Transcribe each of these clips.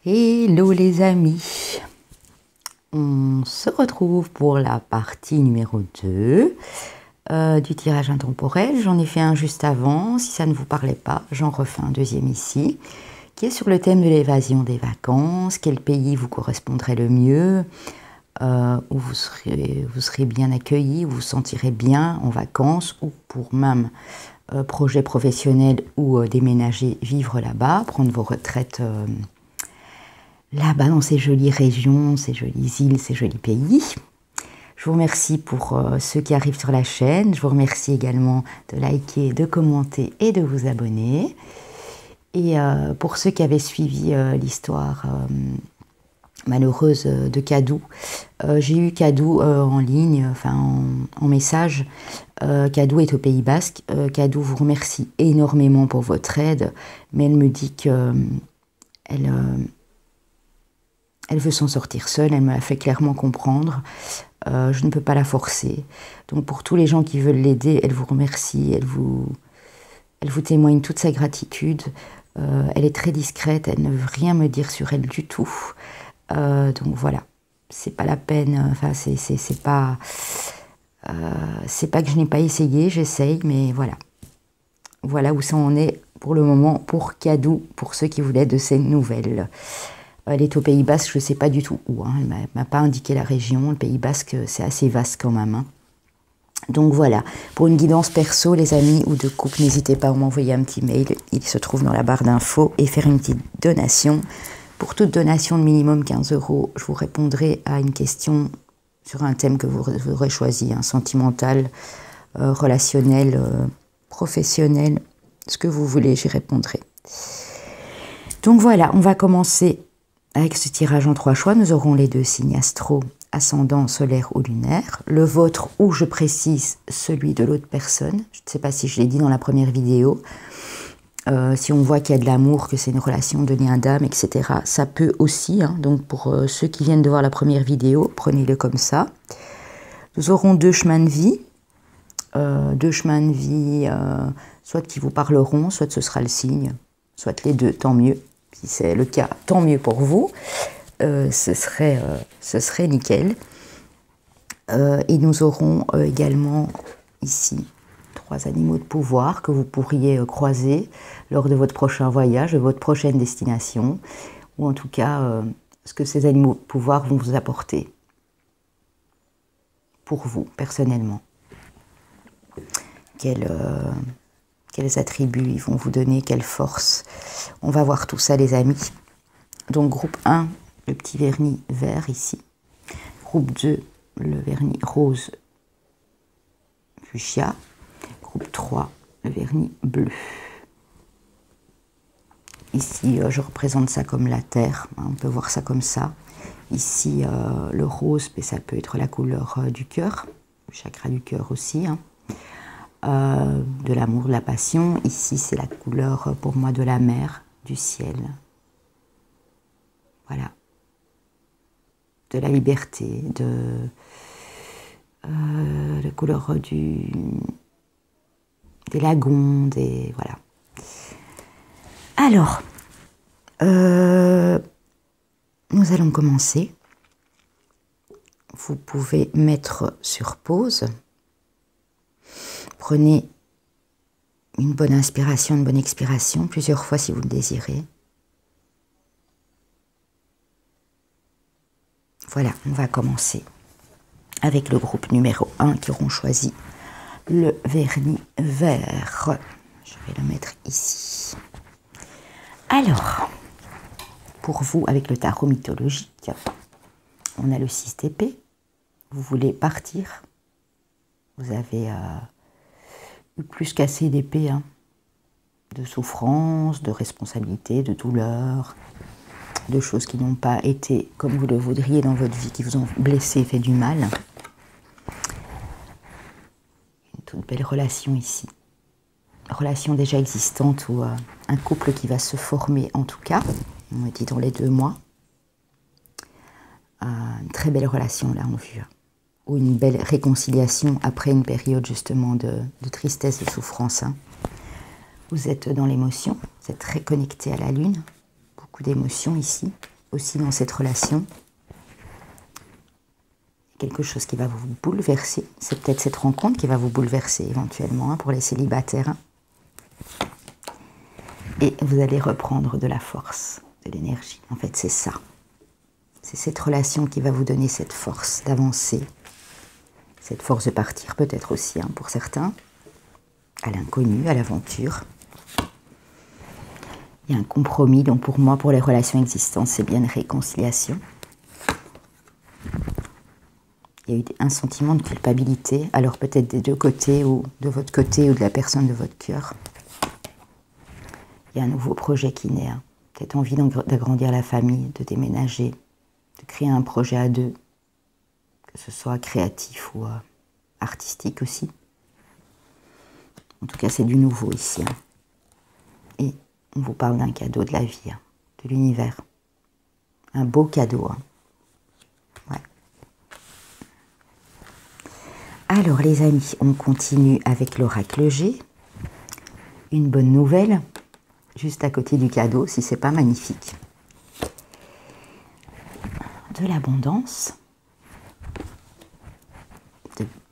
Hello les amis, on se retrouve pour la partie numéro 2 du tirage intemporel. J'en ai fait un juste avant, si ça ne vous parlait pas, j'en refais un deuxième ici, qui est sur le thème de l'évasion des vacances, quel pays vous correspondrait le mieux, où vous serez bien accueilli, où vous vous sentirez bien en vacances, ou pour même projet professionnel ou déménager, vivre là-bas, prendre vos retraites là-bas dans ces jolies régions, ces jolies îles, ces jolis pays. Je vous remercie pour ceux qui arrivent sur la chaîne. Je vous remercie également de liker, de commenter et de vous abonner. Et pour ceux qui avaient suivi l'histoire malheureuse de Kadou, j'ai eu Kadou en ligne, enfin en message. Kadou est au Pays Basque. Kadou vous remercie énormément pour votre aide, mais elle me dit que elle veut s'en sortir seule, elle me l'a fait clairement comprendre. Je ne peux pas la forcer. Donc pour tous les gens qui veulent l'aider, elle vous remercie, elle vous témoigne toute sa gratitude. Elle est très discrète, elle ne veut rien me dire sur elle du tout. Donc voilà, c'est pas la peine, enfin c'est pas que je n'ai pas essayé, j'essaye, mais voilà. Voilà où ça en est pour le moment pour Kadou, pour ceux qui voulaient de ces nouvelles. Elle est au Pays Basque, je ne sais pas du tout où, hein. Elle ne m'a pas indiqué la région. Le Pays Basque, c'est assez vaste quand même, hein. Donc voilà, pour une guidance perso, les amis, ou de couple, n'hésitez pas à m'envoyer un petit mail. Il se trouve dans la barre d'infos et faire une petite donation. Pour toute donation de minimum 15 €, je vous répondrai à une question sur un thème que vous aurez choisi, hein, sentimental, relationnel, professionnel, ce que vous voulez, j'y répondrai. Donc voilà, on va commencer avec ce tirage en 3 choix. Nous aurons les 2 signes astro, ascendant, solaire ou lunaire. Le vôtre, ou je précise celui de l'autre personne. Je ne sais pas si je l'ai dit dans la première vidéo. Si on voit qu'il y a de l'amour, que c'est une relation de lien d'âme, etc. Ça peut aussi, hein. Donc pour ceux qui viennent de voir la première vidéo, prenez-le comme ça. Nous aurons 2 chemins de vie. 2 chemins de vie, soit qui vous parleront, soit ce sera le signe, soit les deux, tant mieux. Si c'est le cas, tant mieux pour vous, ce serait nickel. Et nous aurons également ici 3 animaux de pouvoir que vous pourriez croiser lors de votre prochain voyage, de votre prochaine destination, ou en tout cas ce que ces animaux de pouvoir vont vous apporter, pour vous, personnellement. Quels attributs ils vont vous donner, quelle force. On va voir tout ça les amis. Donc groupe 1, le petit vernis vert ici. Groupe 2, le vernis rose fuchsia. Groupe 3, le vernis bleu. Ici, je représente ça comme la terre, hein, on peut voir ça comme ça. Ici, le rose, mais ça peut être la couleur du cœur, le chakra du cœur aussi, hein. De l'amour, de la passion. Ici, c'est la couleur pour moi de la mer, du ciel. Voilà. De la liberté, de la couleur des lagons, voilà. Alors, nous allons commencer. Vous pouvez mettre sur pause. Prenez une bonne inspiration, une bonne expiration, plusieurs fois si vous le désirez. Voilà, on va commencer avec le groupe numéro 1 qui auront choisi le vernis vert. Je vais le mettre ici. Alors, pour vous, avec le tarot mythologique, on a le 6 d'épée. Vous voulez partir. Vous avez eu plus qu'assez d'épée, hein, de souffrance, de responsabilité, de douleur, de choses qui n'ont pas été comme vous le voudriez dans votre vie, qui vous ont blessé, fait du mal. Une toute belle relation ici. Relation déjà existante ou un couple qui va se former en tout cas, on me dit dans les 2 mois. Une très belle relation là en vue. Ou une belle réconciliation après une période justement de tristesse, de souffrance, hein. Vous êtes dans l'émotion, vous êtes très connecté à la lune, beaucoup d'émotions ici. aussi dans cette relation. Quelque chose qui va vous bouleverser. C'est peut-être cette rencontre qui va vous bouleverser éventuellement hein, pour les célibataires. Hein. Et vous allez reprendre de la force, de l'énergie. En fait, c'est ça. C'est cette relation qui va vous donner cette force d'avancer, cette force de partir peut-être aussi hein, pour certains, à l'inconnu, à l'aventure. Il y a un compromis, donc pour moi, pour les relations existantes, c'est bien une réconciliation. Il y a eu un sentiment de culpabilité, alors peut-être des deux côtés, ou de votre côté, ou de la personne de votre cœur. Il y a un nouveau projet qui naît, hein. Peut-être envie d'agrandir la famille, de déménager, de créer un projet à deux, que ce soit créatif ou artistique aussi. En tout cas, c'est du nouveau ici. Hein. Et on vous parle d'un cadeau de la vie, hein, de l'univers. Un beau cadeau. Hein. Ouais. Alors les amis, on continue avec l'oracle G. Une bonne nouvelle, juste à côté du cadeau, si c'est pas magnifique. De l'abondance.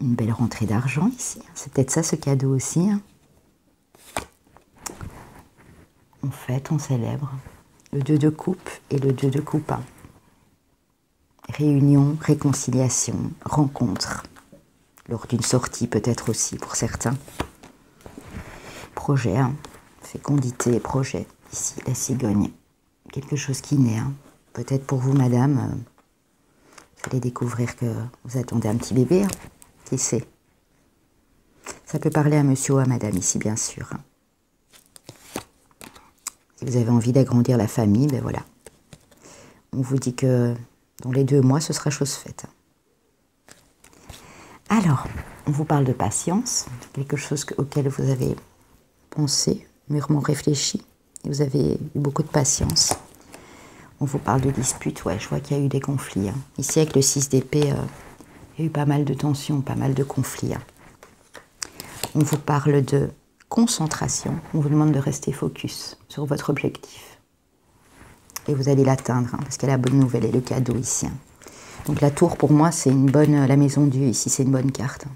Une belle rentrée d'argent ici. C'est peut-être ça ce cadeau aussi. Hein. On fête, on célèbre. Le 2 de coupe et le 2 de coupe. Hein. Réunion, réconciliation, rencontre. Lors d'une sortie peut-être aussi pour certains. Projet, hein. Fécondité, projet. Ici, la cigogne. Quelque chose qui naît. Hein. Peut-être pour vous, madame, vous allez découvrir que vous attendez un petit bébé. Hein. Qui sait? Ça peut parler à monsieur ou à madame ici, bien sûr. Hein. Si vous avez envie d'agrandir la famille, ben voilà. On vous dit que dans les 2 mois, ce sera chose faite. Alors, on vous parle de patience, quelque chose auquel vous avez pensé, mûrement réfléchi, et vous avez eu beaucoup de patience. On vous parle de disputes, ouais, je vois qu'il y a eu des conflits. Hein. Ici, avec le 6 d'épée, il y a eu pas mal de tensions, pas mal de conflits. Hein. On vous parle de concentration, on vous demande de rester focus sur votre objectif. Et vous allez l'atteindre, hein, parce qu'il y a la bonne nouvelle et le cadeau ici. Hein. Donc la tour, pour moi, c'est une bonne... La maison Dieu, ici, c'est une bonne carte.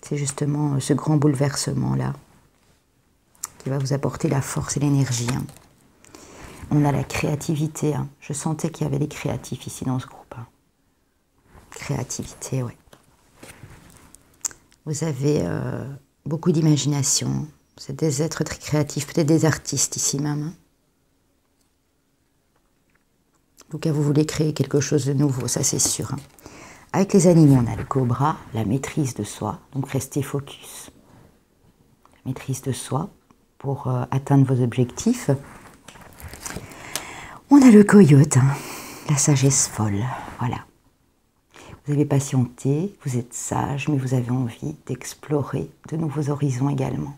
C'est justement ce grand bouleversement-là qui va vous apporter la force et l'énergie. Hein. On a la créativité. Hein. Je sentais qu'il y avait des créatifs ici dans ce groupe. Hein. Créativité, ouais. Vous avez beaucoup d'imagination. Vous êtes des êtres très créatifs, peut-être des artistes ici même. Hein. En tout cas, vous voulez créer quelque chose de nouveau, ça c'est sûr. Hein. Avec les animaux, on a le cobra, la maîtrise de soi, donc restez focus. La maîtrise de soi pour atteindre vos objectifs. On a le coyote, hein, la sagesse folle, voilà. Vous avez patienté, vous êtes sage, mais vous avez envie d'explorer de nouveaux horizons également.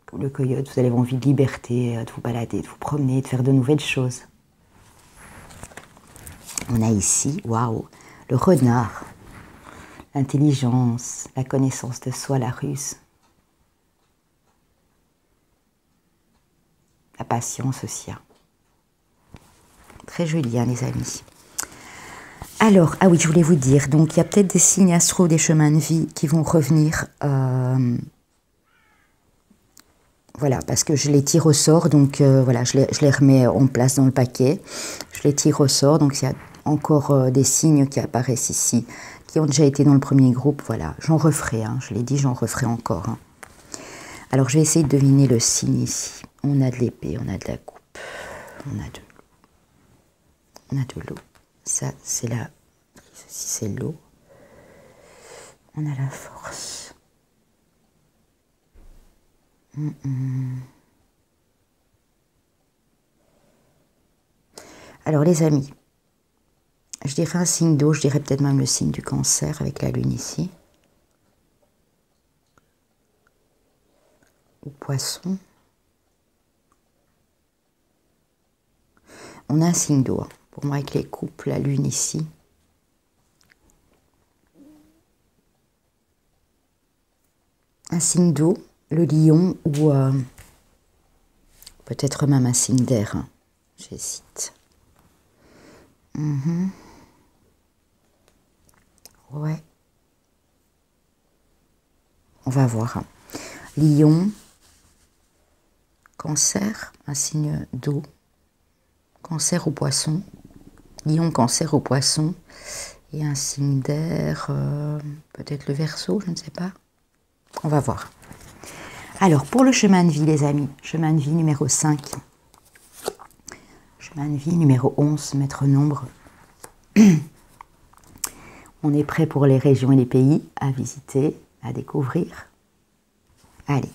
Comme le coyote, vous avez envie de liberté, de vous balader, de vous promener, de faire de nouvelles choses. On a ici, waouh, le renard, l'intelligence, la connaissance de soi, la ruse. La patience aussi. Hein. Très joli, hein, les amis. Alors, ah oui, je voulais vous dire, donc il y a peut-être des signes astro, des chemins de vie qui vont revenir. Voilà, parce que je les tire au sort, donc voilà, je les remets en place dans le paquet. Je les tire au sort, donc il y a encore des signes qui apparaissent ici, qui ont déjà été dans le premier groupe. Voilà, j'en referai, hein, je l'ai dit, j'en referai encore. Hein. Alors, je vais essayer de deviner le signe ici. On a de l'épée, on a de la coupe, on a de l'eau. Ça, c'est la... Si c'est l'eau, on a la force. Alors, les amis, je dirais un signe d'eau, je dirais peut-être même le signe du cancer avec la lune ici. Ou poisson. On a un signe d'eau, hein. Pour moi avec les coupes, la lune ici. Un signe d'eau, le lion ou peut-être même un signe d'air. Hein. J'hésite. Ouais. On va voir. Lion, Cancer, un signe d'eau. Cancer ou Poisson. Lion, Cancer ou Poisson. Et un signe d'air, peut-être le Verseau, je ne sais pas. On va voir. Alors, pour le chemin de vie, les amis, chemin de vie numéro 5. Chemin de vie numéro 11, maître nombre. On est prêt pour les régions et les pays à visiter, à découvrir. Allez.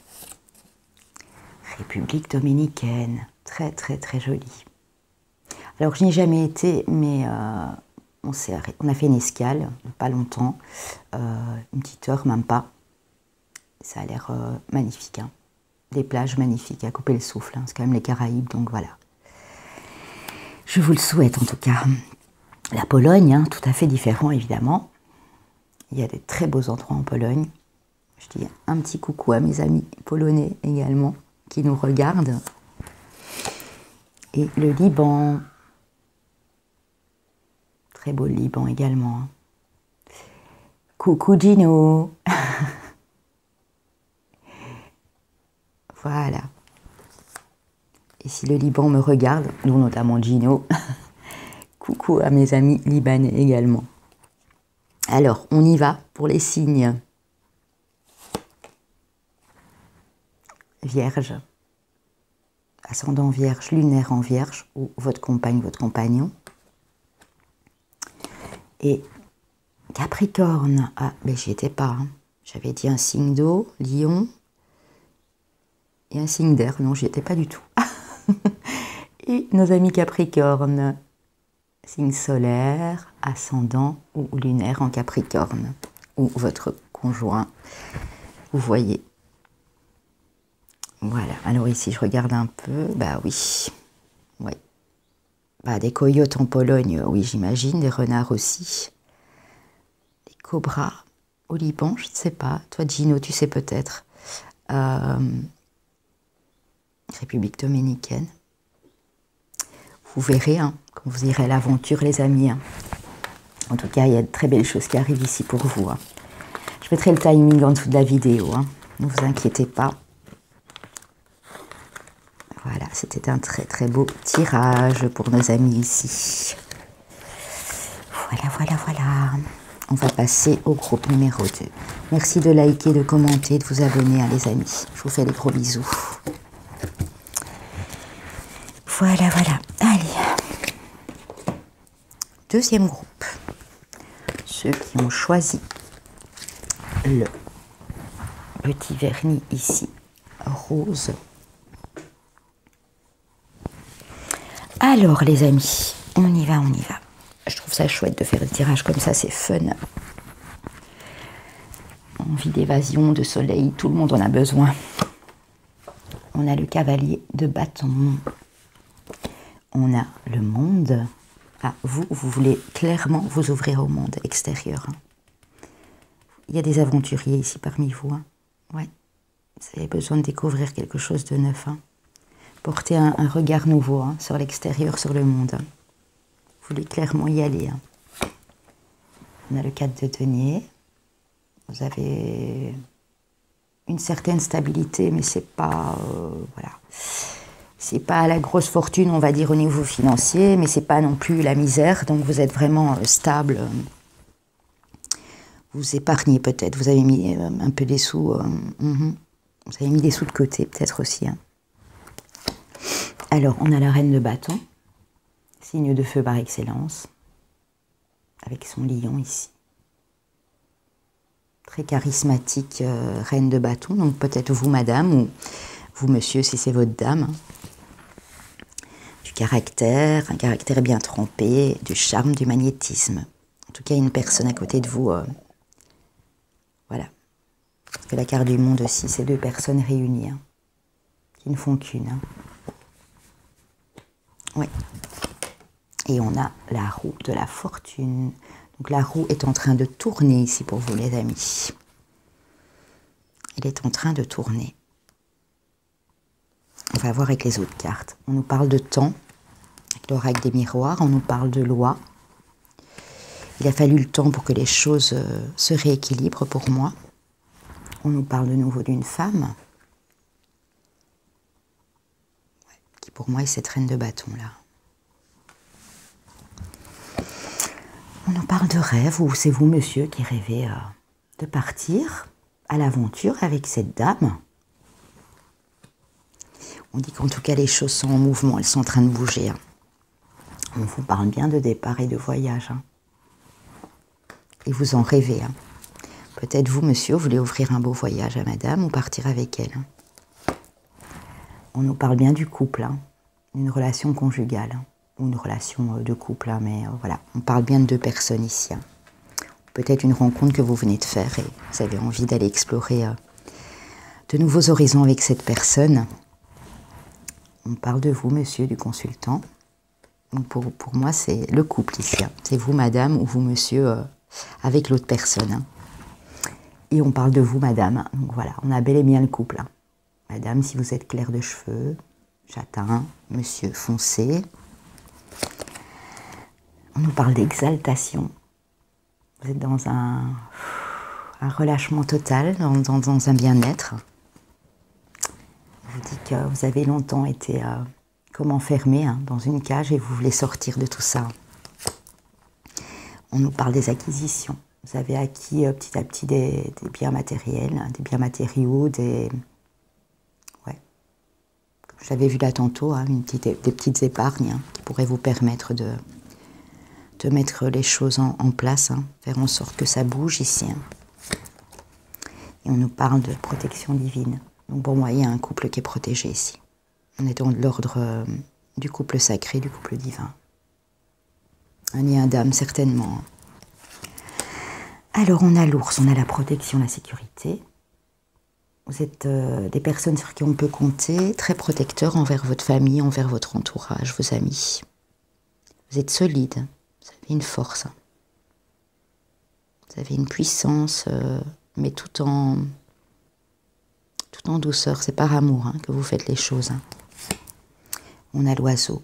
République dominicaine, très très très jolie. Alors, je n'y ai jamais été, mais on a fait une escale, pas longtemps, une petite heure, même pas. Ça a l'air magnifique. Hein. Des plages magnifiques à couper le souffle. Hein. C'est quand même les Caraïbes, donc voilà. Je vous le souhaite en tout cas. La Pologne, hein, tout à fait différent évidemment. Il y a de très beaux endroits en Pologne. Je dis un petit coucou à mes amis polonais également qui nous regardent. Et le Liban. Très beau le Liban également. Hein. Coucou Gino. Voilà. Et si le Liban me regarde, dont notamment Gino, coucou à mes amis libanais également. Alors, on y va pour les signes. Vierge, ascendant Vierge, lunaire en Vierge, ou votre compagne, votre compagnon. Et Capricorne, ah, mais j'y étais pas. Hein. J'avais dit un signe d'eau, Lion. Et un signe d'air, non, j'y étais pas du tout. Et nos amis Capricorne, signe solaire, ascendant ou lunaire en Capricorne, ou votre conjoint, vous voyez. Voilà, alors ici je regarde un peu, bah oui, oui. Bah, des coyotes en Pologne, oui j'imagine, des renards aussi. Des cobras au Liban, je ne sais pas, toi Gino tu sais peut-être. République dominicaine. Vous verrez, hein, quand vous irez à l'aventure, les amis. Hein. En tout cas, il y a de très belles choses qui arrivent ici pour vous. Hein. Je mettrai le timing en dessous de la vidéo. Hein. Ne vous inquiétez pas. Voilà, c'était un très très beau tirage pour nos amis ici. Voilà, voilà, voilà. On va passer au groupe numéro 2. Merci de liker, de commenter, de vous abonner, hein, les amis. Je vous fais des gros bisous. Voilà, voilà. Allez. Deuxième groupe. Ceux qui ont choisi le petit vernis ici, rose. Alors, les amis, on y va, on y va. Je trouve ça chouette de faire des tirages comme ça, c'est fun. Envie d'évasion, de soleil, tout le monde en a besoin. On a le cavalier de bâton. On a le monde. Ah, vous voulez clairement vous ouvrir au monde extérieur. Hein. Il y a des aventuriers ici parmi vous. Hein. Ouais. Vous avez besoin de découvrir quelque chose de neuf. Hein. Porter un regard nouveau hein, sur l'extérieur, sur le monde. Hein. Vous voulez clairement y aller. Hein. On a le 4 de denier. Vous avez une certaine stabilité, mais c'est pas... voilà. C'est pas la grosse fortune, on va dire, au niveau financier, mais c'est pas non plus la misère. Donc vous êtes vraiment stable. Vous épargnez peut-être. Vous avez mis un peu des sous. Vous avez mis des sous de côté, peut-être aussi. Hein. Alors, on a la reine de bâton, signe de feu par excellence, avec son lion ici. Très charismatique reine de bâton, donc peut-être vous, madame, ou vous, monsieur, si c'est votre dame. Hein. Du caractère, un caractère bien trempé, du charme, du magnétisme. En tout cas, une personne à côté de vous. Voilà. Parce que la carte du monde aussi, c'est deux personnes réunies, hein, qui ne font qu'une. Hein. Oui. Et on a la roue de la fortune. Donc la roue est en train de tourner ici pour vous, les amis. Elle est en train de tourner. On va voir avec les autres cartes. On nous parle de temps. l'oracle des miroirs, on nous parle de loi. Il a fallu le temps pour que les choses se rééquilibrent pour moi. On nous parle de nouveau d'une femme, qui pour moi est cette reine de bâton là. On nous parle de rêve, ou c'est vous, monsieur, qui rêvez de partir à l'aventure avec cette dame. On dit qu'en tout cas, les choses sont en mouvement, elles sont en train de bouger. Hein. On vous parle bien de départ et de voyage. Hein. Et vous en rêvez. Hein. Peut-être vous, monsieur, vous voulez offrir un beau voyage à madame ou partir avec elle. Hein. On nous parle bien du couple, hein. Une relation conjugale. Hein. Ou une relation de couple, hein, mais voilà, on parle bien de deux personnes ici. Hein. Peut-être une rencontre que vous venez de faire et vous avez envie d'aller explorer de nouveaux horizons avec cette personne. On parle de vous, monsieur, du consultant. Donc pour moi, c'est le couple ici. Hein. C'est vous, madame, ou vous, monsieur, avec l'autre personne. Hein. Et on parle de vous, madame. Donc voilà, on a bel et bien le couple. Hein. Madame, si vous êtes clair de cheveux, châtain, monsieur, foncé. On nous parle d'exaltation. Vous êtes dans un relâchement total, dans un bien-être. On vous dit que vous avez longtemps été comme enfermé hein, dans une cage et vous voulez sortir de tout ça. On nous parle des acquisitions. Vous avez acquis petit à petit des biens matériels, des biens matériaux, des... Ouais. Comme je l'avais vu là tantôt, hein, des petites épargnes hein, qui pourraient vous permettre de mettre les choses en place, hein, faire en sorte que ça bouge ici. Hein. Et on nous parle de protection divine. Donc pour moi, il y a un couple qui est protégé ici. On est dans l'ordre du couple sacré, du couple divin. Un lien d'âme, certainement. Alors on a l'ours, on a la protection, la sécurité. Vous êtes des personnes sur qui on peut compter, très protecteurs envers votre famille, envers votre entourage, vos amis. Vous êtes solide. Vous avez une force, vous avez une puissance, mais tout en douceur. C'est par amour hein, que vous faites les choses. Hein. On a l'oiseau,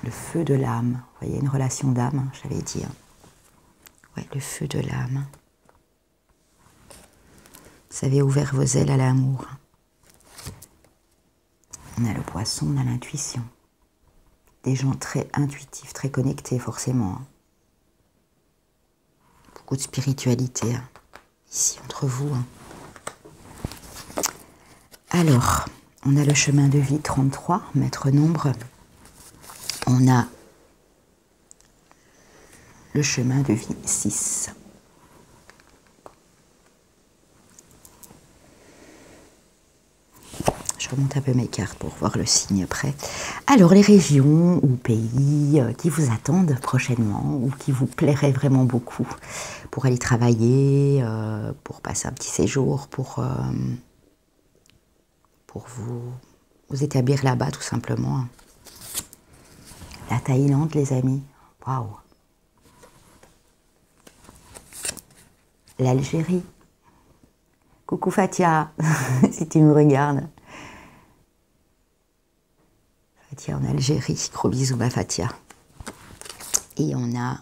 le feu de l'âme. Vous voyez, une relation d'âme, hein, j'avais dit. Hein. Ouais, le feu de l'âme. Vous avez ouvert vos ailes à l'amour. On a le poisson, on a l'intuition. Des gens très intuitifs, très connectés, forcément. Hein. Beaucoup de spiritualité, hein, ici, entre vous. Hein. Alors, on a le chemin de vie 33, maître nombre. On a le chemin de vie 6. Je remonte un peu mes cartes pour voir le signe après. Alors, les régions ou pays qui vous attendent prochainement ou qui vous plairaient vraiment beaucoup pour aller travailler, pour passer un petit séjour, pour vous établir là-bas tout simplement. La Thaïlande, les amis. Waouh. L'Algérie. Coucou Fatia, si tu me regardes. Fatia en Algérie, gros bisous ma Fatia. Et on a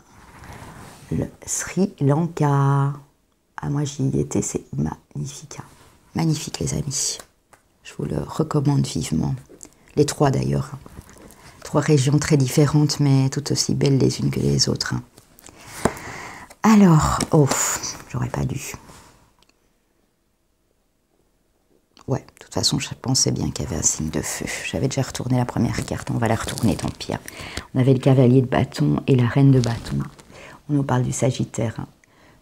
le Sri Lanka. Ah moi j'y étais, c'est magnifique. Hein. Magnifique les amis. Je vous le recommande vivement. Les trois d'ailleurs. Hein. 3 régions très différentes mais tout aussi belles les unes que les autres. Hein. Alors, oh, j'aurais pas dû. Ouais, de toute façon, je pensais bien qu'il y avait un signe de feu. J'avais déjà retourné la première carte, on va la retourner, tant pis. On avait le cavalier de bâton et la reine de bâton. On nous parle du Sagittaire, hein,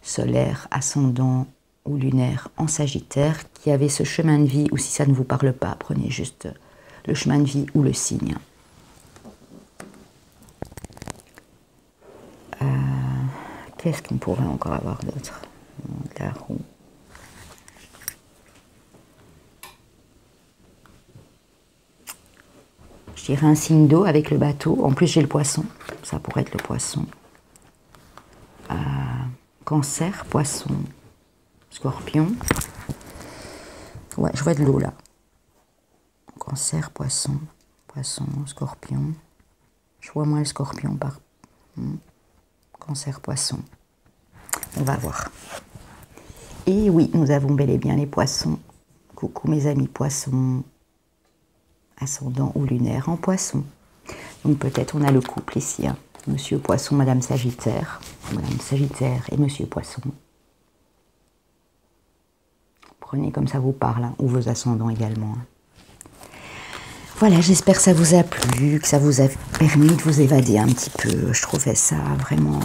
solaire, ascendant ou lunaire en Sagittaire, qui avait ce chemin de vie, ou si ça ne vous parle pas, prenez juste le chemin de vie ou le signe. Qu'est-ce qu'on pourrait encore avoir d'autre? La roue. Je dirais un signe d'eau avec le bateau. En plus, j'ai le poisson. Ça pourrait être le poisson. Cancer, poisson, scorpion. Ouais, je vois de l'eau là. Cancer, poisson, scorpion. Je vois moins le scorpion par cancer poisson. On va voir. Et oui, nous avons bel et bien les poissons. Coucou mes amis poissons. Ascendant ou lunaire en poisson. Donc peut-être on a le couple ici. Hein. Monsieur Poisson, Madame Sagittaire. Madame Sagittaire et Monsieur Poisson. Prenez comme ça vous parle. Hein, ou vos ascendants également. Hein. Voilà, j'espère que ça vous a plu, que ça vous a permis de vous évader un petit peu. Je trouvais ça vraiment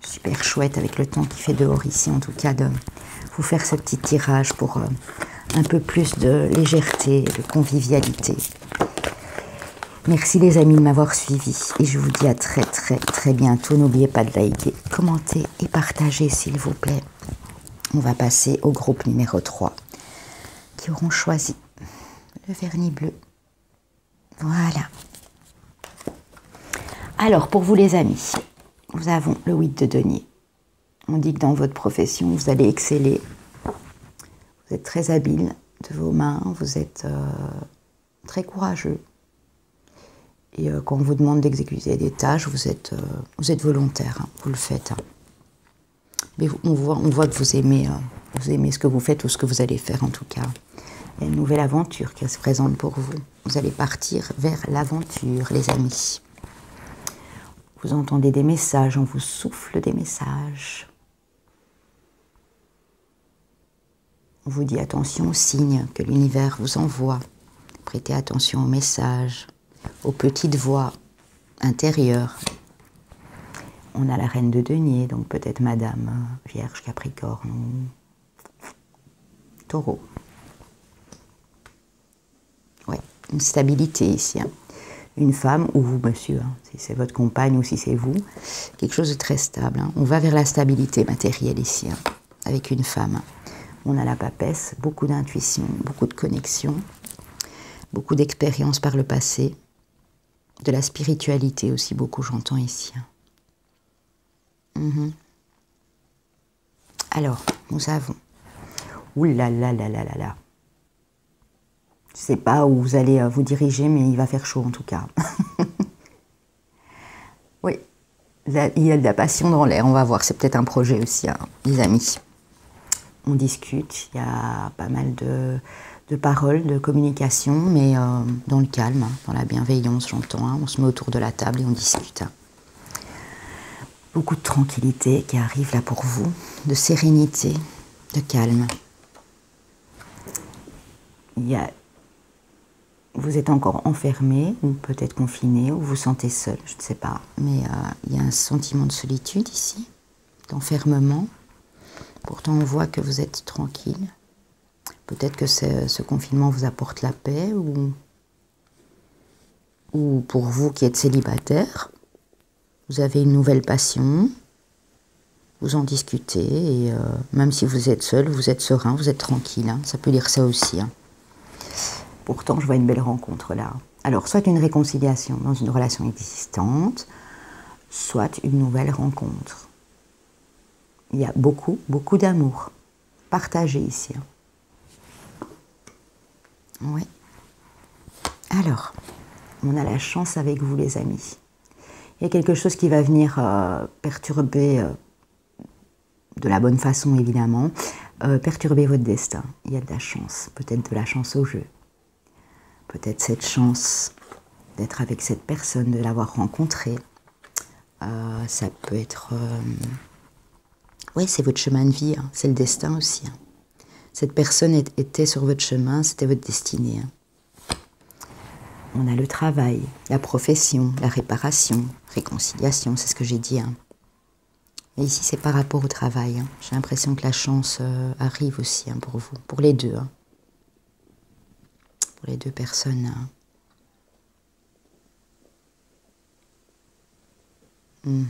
super chouette avec le temps qu'il fait dehors ici, en tout cas, de vous faire ce petit tirage pour un peu plus de légèreté, de convivialité. Merci les amis de m'avoir suivi et je vous dis à très très très bientôt. N'oubliez pas de liker, commenter et partager s'il vous plaît. On va passer au groupe numéro 3 qui auront choisi le vernis bleu. Voilà. Alors, pour vous les amis, nous avons le 8 de denier. On dit que dans votre profession, vous allez exceller. Vous êtes très habile de vos mains, vous êtes très courageux. Et quand on vous demande d'exécuter des tâches, vous êtes volontaire, hein, vous le faites. Hein. Mais on voit que vous aimez ce que vous faites ou ce que vous allez faire en tout cas. Il y a une nouvelle aventure qui se présente pour vous. Vous allez partir vers l'aventure, les amis. Vous entendez des messages, on vous souffle des messages. On vous dit attention aux signes que l'univers vous envoie. Prêtez attention aux messages, aux petites voix intérieures. On a la reine de denier, donc peut-être Madame Vierge, Capricorne ou Taureau. Ouais, une stabilité ici. Hein. Une femme, ou vous, monsieur, hein, si c'est votre compagne ou si c'est vous, quelque chose de très stable. Hein. On va vers la stabilité matérielle ici, hein, avec une femme. On a la papesse, beaucoup d'intuition, beaucoup de connexion, beaucoup d'expérience par le passé, de la spiritualité aussi, beaucoup j'entends ici. Hein. Alors, nous avons... Ouh là là là là là là. Je ne sais pas où vous allez vous diriger, mais il va faire chaud en tout cas. Oui, il y a de la passion dans l'air, on va voir. C'est peut-être un projet aussi, hein, les amis. On discute, il y a pas mal de paroles, de communication, mais dans le calme, hein, dans la bienveillance, j'entends. Hein, on se met autour de la table et on discute. Hein. Beaucoup de tranquillité qui arrive là pour vous, de sérénité, de calme. Vous êtes encore enfermé, ou peut-être confiné, ou vous sentez seul, je ne sais pas. Mais il y a un sentiment de solitude ici, d'enfermement. Pourtant, on voit que vous êtes tranquille. Peut-être que ce confinement vous apporte la paix, ou pour vous qui êtes célibataire, vous avez une nouvelle passion, vous en discutez, et même si vous êtes seul, vous êtes serein, vous êtes tranquille. Hein, ça peut dire ça aussi. Hein. Pourtant, je vois une belle rencontre là. Alors, soit une réconciliation dans une relation existante, soit une nouvelle rencontre. Il y a beaucoup, beaucoup d'amour partagé ici. Oui. Alors, on a la chance avec vous, les amis. Il y a quelque chose qui va venir perturber, de la bonne façon évidemment, perturber votre destin. Il y a de la chance, peut-être de la chance au jeu. Peut-être cette chance d'être avec cette personne, de l'avoir rencontrée. Ça peut être... Oui, c'est votre chemin de vie, hein. C'est le destin aussi. Hein. Cette personne était sur votre chemin, c'était votre destinée. Hein. On a le travail, la profession, la réparation, réconciliation, c'est ce que j'ai dit. Hein. Et ici, c'est par rapport au travail. Hein. J'ai l'impression que la chance arrive aussi hein, pour vous, pour les deux. Hein. Pour les deux personnes. Hein.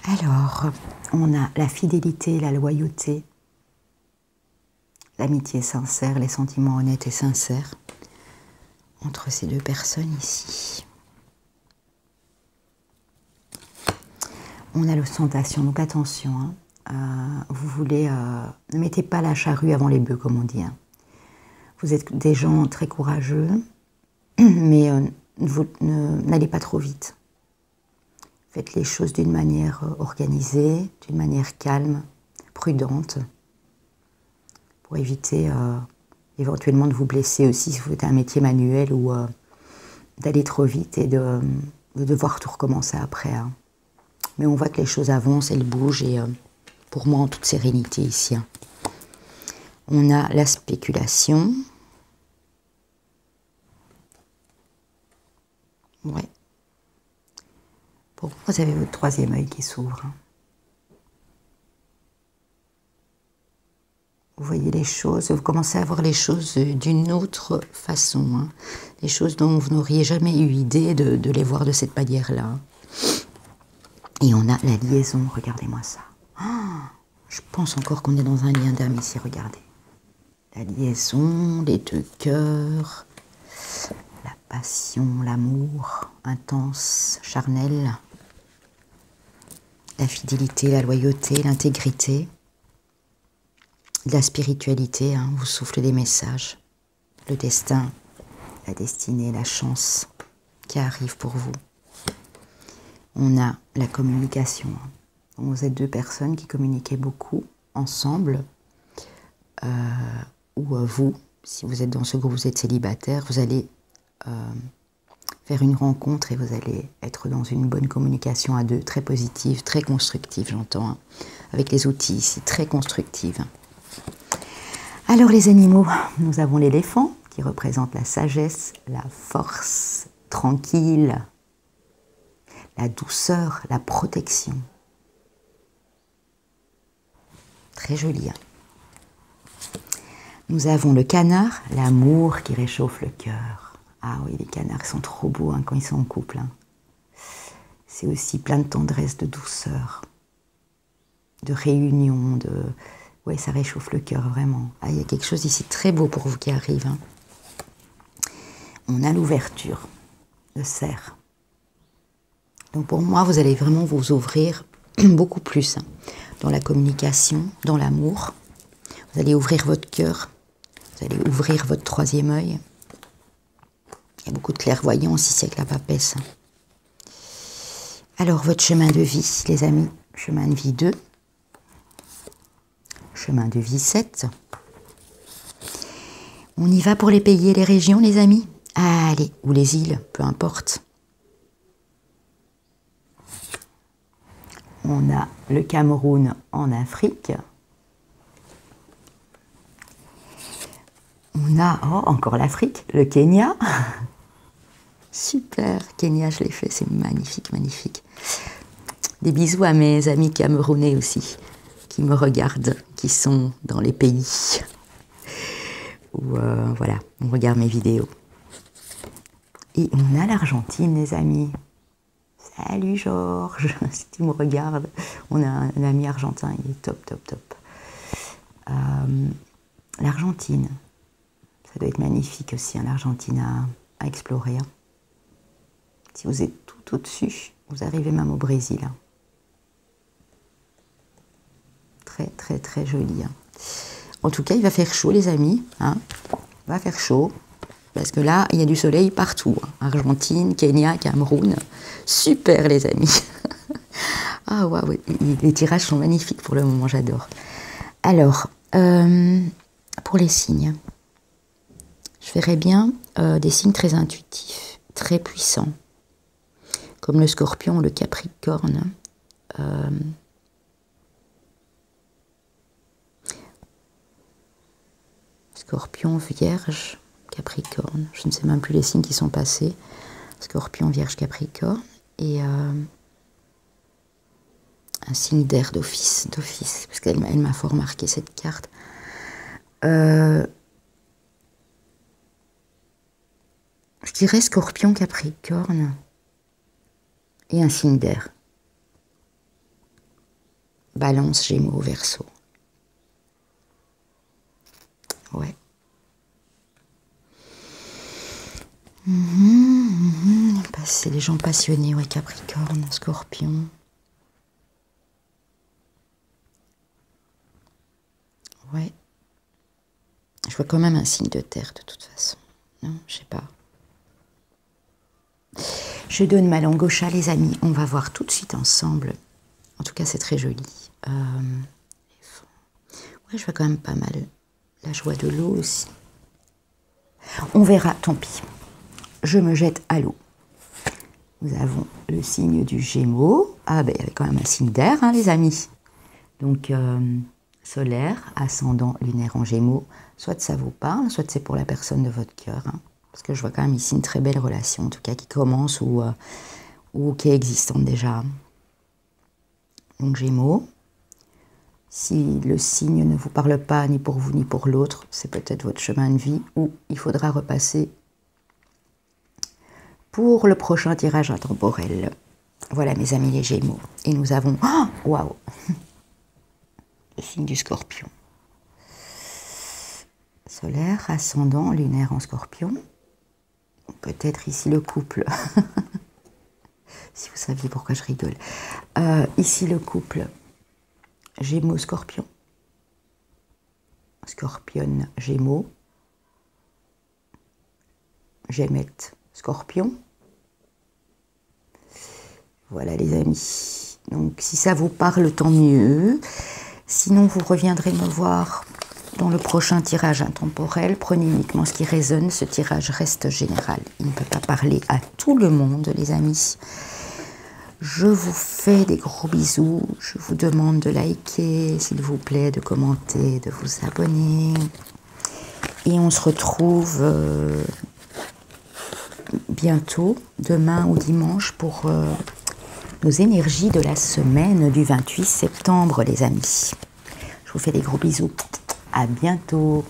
Alors, on a la fidélité, la loyauté, l'amitié sincère, les sentiments honnêtes et sincères entre ces deux personnes ici. On a l'ostentation, donc attention, hein, vous voulez, ne mettez pas la charrue avant les bœufs, comme on dit. Hein. Vous êtes des gens très courageux, mais n'allez pas trop vite. Faites les choses d'une manière organisée, d'une manière calme, prudente, pour éviter éventuellement de vous blesser aussi si vous faites un métier manuel ou d'aller trop vite et de devoir tout recommencer après. Hein. Mais on voit que les choses avancent, elles bougent et pour moi en toute sérénité ici. Hein. On a la spéculation. Ouais. Pour vous, vous avez votre troisième œil qui s'ouvre. Hein. Vous voyez les choses, vous commencez à voir les choses d'une autre façon. Hein. Les choses dont vous n'auriez jamais eu idée de les voir de cette manière-là. Et on a la liaison, regardez-moi ça. Oh, je pense encore qu'on est dans un lien d'âme ici, regardez. La liaison, les deux cœurs, la passion, l'amour intense, charnel, la fidélité, la loyauté, l'intégrité, la spiritualité, hein, vous souffle des messages, le destin, la destinée, la chance qui arrive pour vous. On a la communication. Vous êtes deux personnes qui communiquez beaucoup ensemble, ou vous, si vous êtes dans ce groupe, vous êtes célibataire, vous allez faire une rencontre et vous allez être dans une bonne communication à deux, très positive, très constructive, j'entends, hein, avec les outils ici, très constructive. Alors les animaux, nous avons l'éléphant qui représente la sagesse, la force, tranquille, la douceur, la protection. Très joli. Hein. Nous avons le canard, l'amour qui réchauffe le cœur. Ah oui, les canards sont trop beaux hein, quand ils sont en couple. Hein. C'est aussi plein de tendresse, de douceur, de réunion, de... Oui, ça réchauffe le cœur, vraiment. Ah, il y a quelque chose ici très beau pour vous qui arrive. Hein. On a l'ouverture, le cerf. Donc pour moi, vous allez vraiment vous ouvrir beaucoup plus hein, dans la communication, dans l'amour. Vous allez ouvrir votre cœur, vous allez ouvrir votre troisième œil. Il y a beaucoup de clairvoyance ici avec la papesse. Alors, votre chemin de vie, les amis, chemin de vie 2. Chemin de vie 7. On y va pour les pays et les régions, les amis. Allez, ou les îles, peu importe. On a le Cameroun en Afrique. On a, oh, encore l'Afrique, le Kenya. Super, Kenya, je l'ai fait, c'est magnifique, magnifique. Des bisous à mes amis camerounais aussi, qui me regardent, qui sont dans les pays où, voilà, on regarde mes vidéos. Et on a l'Argentine, les amis. Salut Georges, si tu me regardes. On a un ami argentin, il est top, top, top. L'Argentine, ça doit être magnifique aussi, hein, l'Argentine à explorer. Hein. Si vous êtes tout au-dessus, vous arrivez même au Brésil. Hein. Très, très, très joli. Hein. En tout cas, il va faire chaud, les amis. Hein. Il va faire chaud. Parce que là, il y a du soleil partout. Hein. Argentine, Kenya, Cameroun. Super, les amis. Ah, waouh, les tirages sont magnifiques pour le moment, j'adore. Alors, pour les signes, je verrais bien des signes très intuitifs, très puissants, comme le Scorpion, le Capricorne. Scorpion, Vierge, Capricorne. Je ne sais même plus les signes qui sont passés. Scorpion, Vierge, Capricorne. Et un signe d'air d'office, parce qu'elle m'a fort marqué cette carte. Je dirais Scorpion, Capricorne et un signe d'air. Balance, Gémeaux, Verseau. Ouais. C'est les gens passionnés, ouais, Capricorne, Scorpion. Ouais. Je vois quand même un signe de terre de toute façon. Non, je sais pas. Je donne ma langue au chat, les amis. On va voir tout de suite ensemble. En tout cas, c'est très joli. Ouais, je vois quand même pas mal. La joie de l'eau aussi. On verra, tant pis. Je me jette à l'eau. Nous avons le signe du Gémeaux. Ah ben, il y avait quand même un signe d'air, hein, les amis. Donc, solaire, ascendant, lunaire en Gémeaux. Soit ça vous parle, soit c'est pour la personne de votre cœur. Hein, parce que je vois quand même ici une très belle relation, en tout cas, qui commence ou qui est existante déjà. Donc, Gémeaux. Si le signe ne vous parle pas ni pour vous ni pour l'autre, c'est peut-être votre chemin de vie où il faudra repasser pour le prochain tirage intemporel. Voilà mes amis les Gémeaux. Et nous avons... Waouh, le signe du Scorpion. Solaire, ascendant, lunaire en Scorpion. Peut-être ici le couple. Si vous saviez pourquoi je rigole. Ici le couple. Gémeaux, Scorpion. Scorpion, Gémeaux. Gémette, Scorpion. Voilà les amis. Donc si ça vous parle, tant mieux. Sinon, vous reviendrez me voir dans le prochain tirage intemporel. Prenez uniquement ce qui résonne. Ce tirage reste général. Il ne peut pas parler à tout le monde, les amis. Je vous fais des gros bisous. Je vous demande de liker, s'il vous plaît, de commenter, de vous abonner. Et on se retrouve bientôt, demain ou dimanche, pour nos énergies de la semaine du 28 septembre, les amis. Je vous fais des gros bisous. À bientôt.